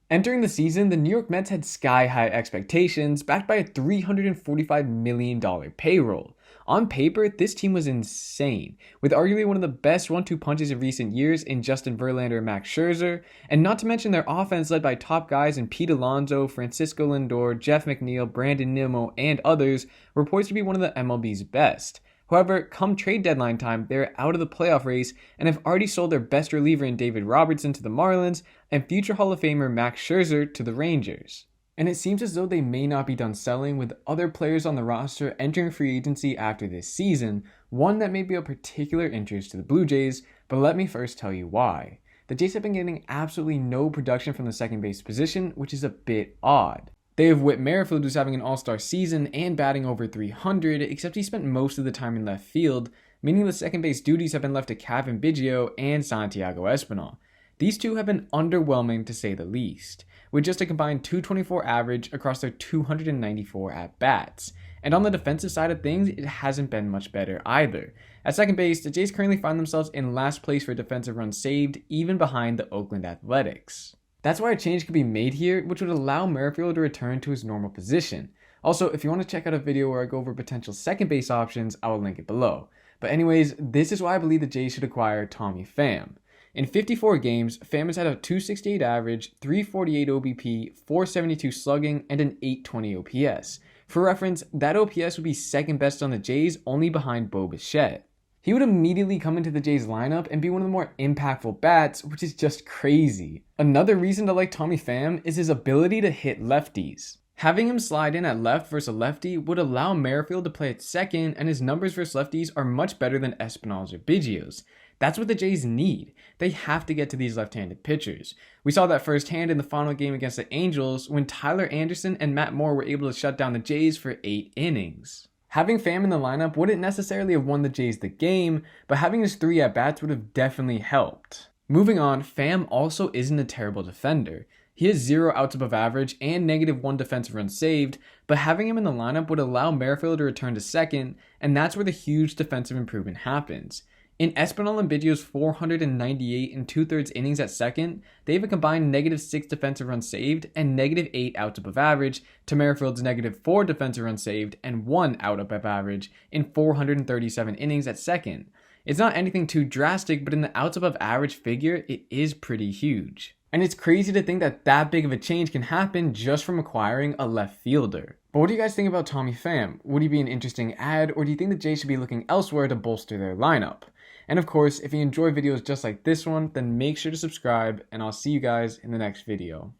Entering the season, the New York Mets had sky-high expectations, backed by a $345 million payroll. On paper, this team was insane, with arguably one of the best 1-2 punches of recent years in Justin Verlander and Max Scherzer, and not to mention their offense led by top guys in Pete Alonso, Francisco Lindor, Jeff McNeil, Brandon Nimmo, and others, were poised to be one of the MLB's best. However, come trade deadline time, they're out of the playoff race and have already sold their best reliever in David Robertson to the Marlins and future Hall of Famer Max Scherzer to the Rangers. And it seems as though they may not be done selling, with other players on the roster entering free agency after this season, one that may be of particular interest to the Blue Jays, but let me first tell you why. The Jays have been getting absolutely no production from the second base position, which is a bit odd. They have Whit Merrifield, who's having an all-star season and batting over 300, except he spent most of the time in left field, meaning the second base duties have been left to Cavan Biggio and Santiago Espinal. These two have been underwhelming to say the least, with just a combined .224 average across their 294 at-bats. And on the defensive side of things, it hasn't been much better either. At second base, the Jays currently find themselves in last place for defensive runs saved, even behind the Oakland Athletics. That's why a change could be made here, which would allow Merrifield to return to his normal position. Also, if you want to check out a video where I go over potential second base options, I will link it below. But anyways, this is why I believe the Jays should acquire Tommy Pham. In 54 games, Pham has had a .268 average, .348 OBP, .472 slugging, and an .820 OPS. For reference, that OPS would be second best on the Jays, only behind Bo Bichette. He would immediately come into the Jays lineup and be one of the more impactful bats, which is just crazy. Another reason to like Tommy Pham is his ability to hit lefties. Having him slide in at left versus a lefty would allow Merrifield to play at second, and his numbers versus lefties are much better than Espinal's or Biggio's. That's what the Jays need. They have to get to these left-handed pitchers. We saw that firsthand in the final game against the Angels when Tyler Anderson and Matt Moore were able to shut down the Jays for 8 innings. Having Pham in the lineup wouldn't necessarily have won the Jays the game, but having his 3 at-bats would have definitely helped. Moving on, Pham also isn't a terrible defender. He has 0 outs above average and -1 defensive runs saved, but having him in the lineup would allow Merrifield to return to second, and that's where the huge defensive improvement happens. In Espinal and Biggio's 498 and 2/3 innings at second, they have a combined -6 defensive runs saved and -8 outs above average to Merrifield's -4 defensive runs saved and 1 out above average in 437 innings at second. It's not anything too drastic, but in the outs above average figure, it is pretty huge. And it's crazy to think that that big of a change can happen just from acquiring a left fielder. But what do you guys think about Tommy Pham? Would he be an interesting add, or do you think the Jays should be looking elsewhere to bolster their lineup? And of course, if you enjoy videos just like this one, then make sure to subscribe, and I'll see you guys in the next video.